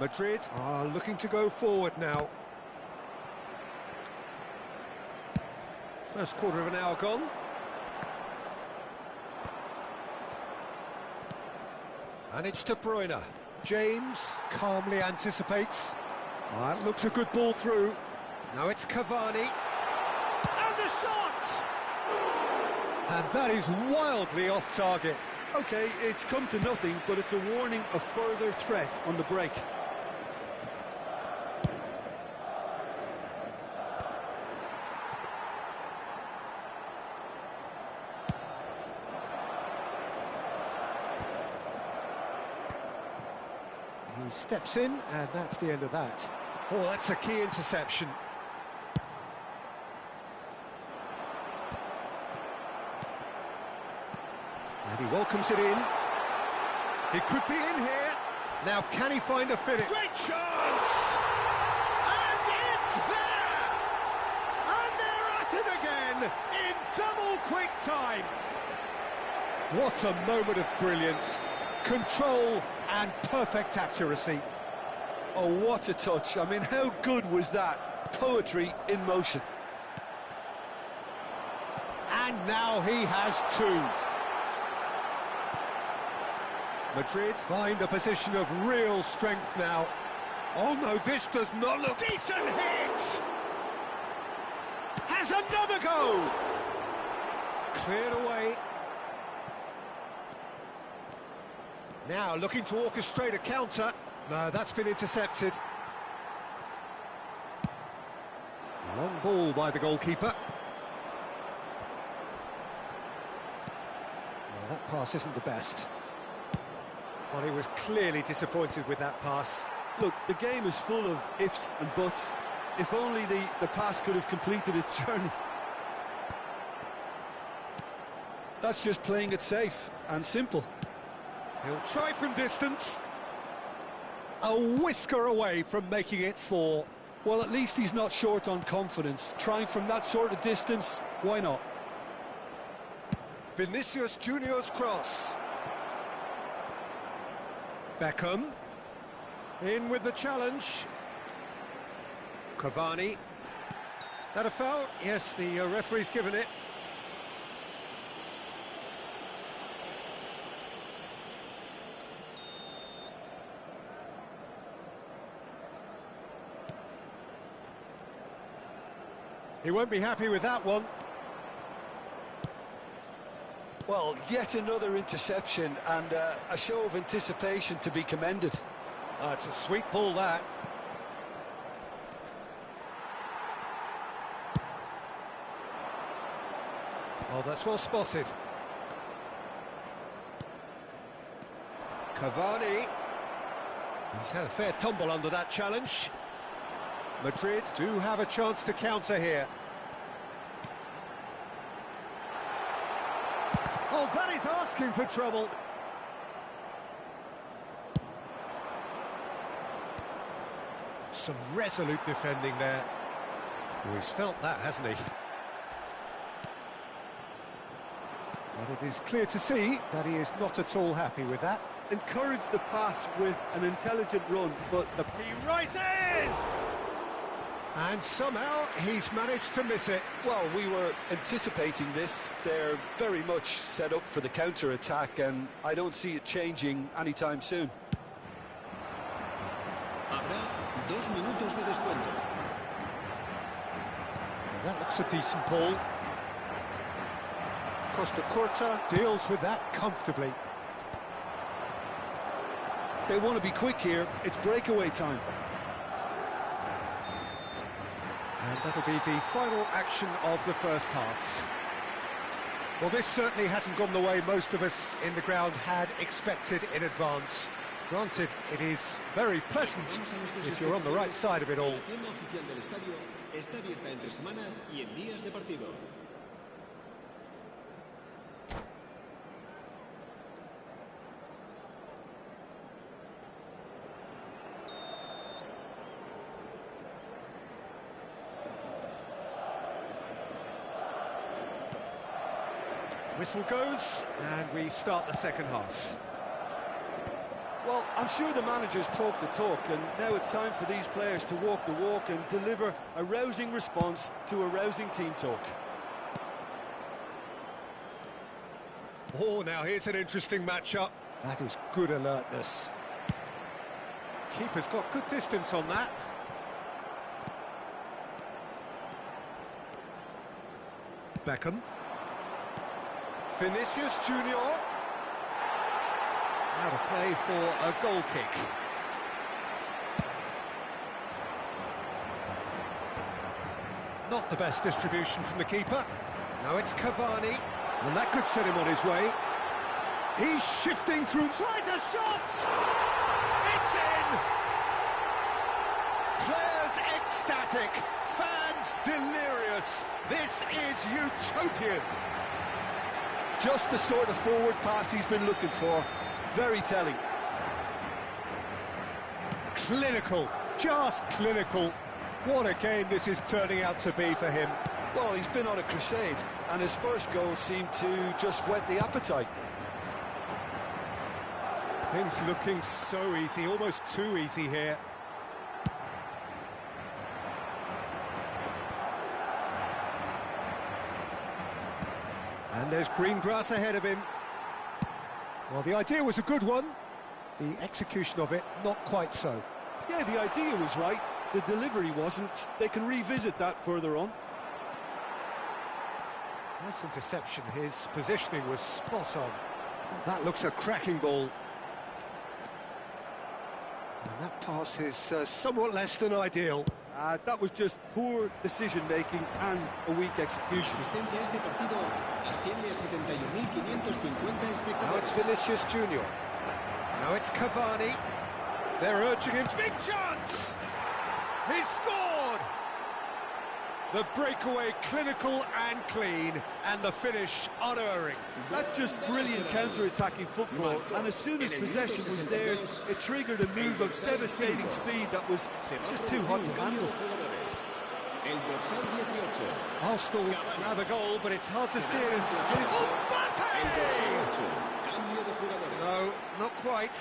Madrid are looking to go forward now. First quarter of an hour gone. And it's De Bruyne. James calmly anticipates. That looks a good ball through. Now it's Cavani. And the shot! And that is wildly off target. OK, it's come to nothing, but it's a warning of further threat on the break. He steps in, and that's the end of that. Oh, that's a key interception. And he welcomes it in. He could be in here. Now, can he find a finish? Great chance! And it's there! And they're at it again in double quick time. What a moment of brilliance. Control and perfect accuracy. Oh, what a touch. I mean, how good was that? Poetry in motion. And now he has two. Madrid find a position of real strength now. Oh no, this does not look... Decent hit! Has another go! Cleared away. Now looking to orchestrate a counter. No, that's been intercepted. Long ball by the goalkeeper. Well, that pass isn't the best. Well, he was clearly disappointed with that pass. Look, the game is full of ifs and buts. If only the pass could have completed its journey. That's just playing it safe and simple. He'll try from distance. A whisker away from making it 4. Well, at least he's not short on confidence. Trying from that sort of distance, why not? Vinicius Junior's cross. Beckham. In with the challenge. Cavani. That a foul? Yes, the referee's given it. He won't be happy with that one. Well, yet another interception and a show of anticipation to be commended. Oh, it's a sweet ball, that. Oh, that's well spotted. Cavani. He's had a fair tumble under that challenge. Madrid do have a chance to counter here. Oh, that is asking for trouble. Some resolute defending there. Oh, he's felt that, hasn't he? But it is clear to see that he is not at all happy with that. Encourage the pass with an intelligent run, but He rises! And somehow he's managed to miss it. Well, we were anticipating this. They're very much set up for the counter-attack, and I don't see it changing anytime soon. Habrá 2 minutos de descuento. Well, that looks a decent ball. Costa Curta deals with that comfortably. they want to be quick here. It's breakaway time. And that'll be the final action of the first half. Well, this certainly hasn't gone the way most of us in the ground had expected in advance. Granted, it is very pleasant if you're on the right side of it all. La tienda oficial del estadio está abierta entre semana y en días de partido. Whistle goes, and we start the second half. Well, I'm sure the managers talk the talk, and now it's time for these players to walk the walk and deliver a rousing response to a rousing team talk. Oh, now here's an interesting matchup. That is good alertness. Keeper's got good distance on that. Beckham. Vinicius Junior. Out of play for a goal kick. Not the best distribution from the keeper. Now it's Cavani, and that could set him on his way. He's shifting through, tries a shot! It's in! Players ecstatic, fans delirious. This is utopian. Just the sort of forward pass he's been looking for. Very telling. Clinical, just clinical. What a game this is turning out to be for him. Well, he's been on a crusade, and his first goal seemed to just whet the appetite. Things looking so easy, almost too easy here. And there's green grass ahead of him. Well, the idea was a good one. The execution of it, not quite so. Yeah, the idea was right. The delivery wasn't. They can revisit that further on. Nice interception, his positioning was spot on. Oh, that looks a cracking ball. And that pass is somewhat less than ideal. That was just poor decision-making and a weak execution. Asistencia a este partido asciende a 71.550 Now espectadores. it's Vinicius Junior. Now it's Cavani. They're urging him. Big chance! He's scored! The breakaway clinical and clean, and the finish unerring. That's just brilliant counter-attacking football, and as soon as possession was theirs, it triggered a move of devastating speed that was just too hot to handle. El dorsal 18. Arsenal grab a goal, but it's hard to see it as... El dorsal Mbappe! 8. Cambio de jugadores. No, not quite.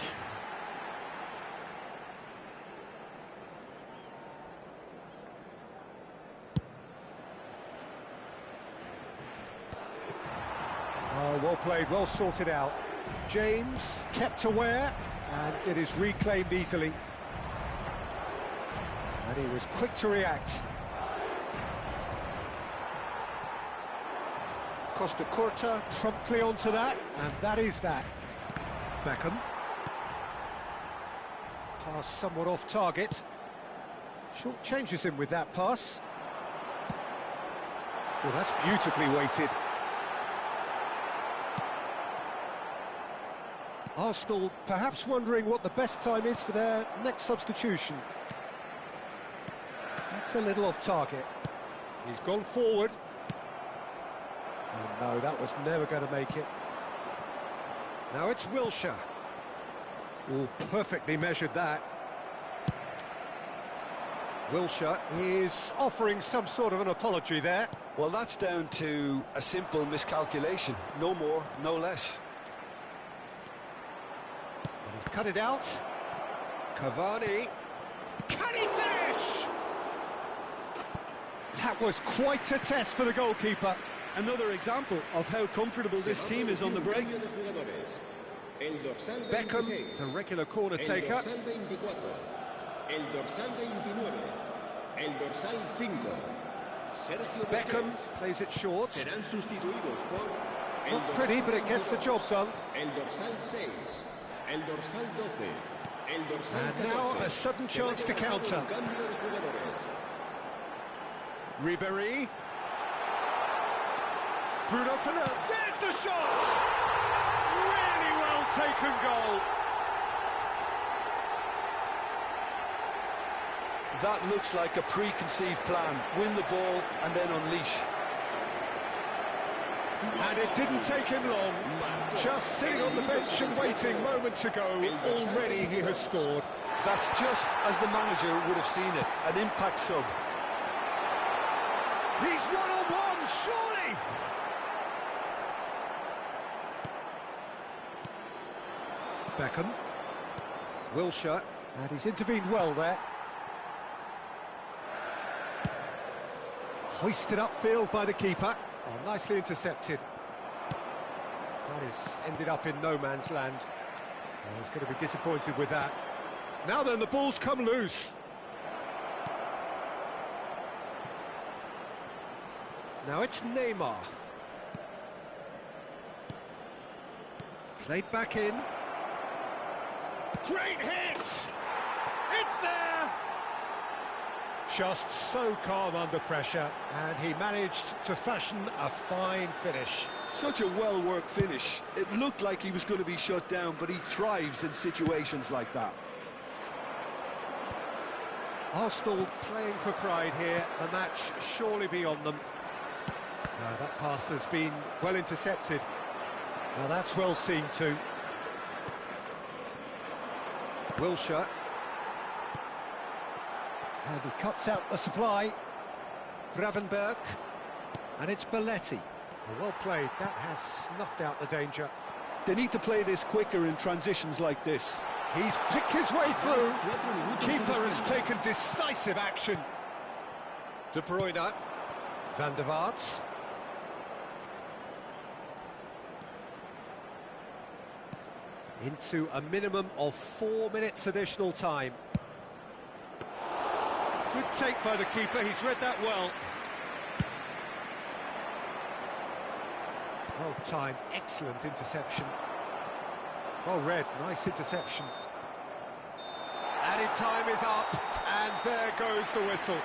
Oh, well played, well sorted out. James kept aware, and it is reclaimed easily. And he was quick to react. Costa Curta promptly onto that, and that is that. Beckham. Pass somewhat off target. Short changes him with that pass. Well, that's beautifully weighted. Arsenal perhaps wondering what the best time is for their next substitution. That's a little off target. He's gone forward. Oh no, that was never going to make it. Now it's Wilshere. Oh, perfectly measured that. Wilshere is offering some sort of an apology there. Well, that's down to a simple miscalculation. No more, no less. And he's cut it out. Cavani. Can he finish? That was quite a test for the goalkeeper. Another example of how comfortable this team is on the break. Cambio de jugadores. El dorsal Beckham, 26. the regular corner El taker. dorsal 24. El dorsal 29. El dorsal 5. Sergio Beckham Busquets. plays it short. Serán sustituidos por el Not dorsal pretty, but it gets the 22. job done. El dorsal 6. El dorsal 12. El dorsal And now 14. a sudden Se va a chance to llevar a cabo counter. un cambio de jugadores. Ribéry. Bruno Fernandes. There's the shot! Really well taken goal. That looks like a preconceived plan. Win the ball and then unleash. And it didn't take him long. Just sitting on the bench and waiting moments ago, already he has scored. That's just as the manager would have seen it. An impact sub. He's one-on-one, surely! Beckham. Wilshere. And he's intervened well there. Hoisted upfield by the keeper. Oh, nicely intercepted. That is ended up in no man's land. Oh, he's going to be disappointed with that. Now then, the ball's come loose. Now it's Neymar. Played back in. Great hit! It's there! Just so calm under pressure, and he managed to fashion a fine finish. Such a well-worked finish. It looked like he was going to be shut down, but he thrives in situations like that. Arsenal playing for pride here, the match surely beyond them. That pass has been well intercepted. Now that's well seen too. Wilshere. And he cuts out the supply. Gravenberg. And it's Belletti. Well played, that has snuffed out the danger. They need to play this quicker in transitions like this. He's picked his way through. Keeper has taken decisive action. De Bruyne. Van der Vaart. Into a minimum of 4 minutes additional time. Good take by the keeper, he's read that well. Well timed, excellent interception. Well read, nice interception. Added time is up, and there goes the whistle.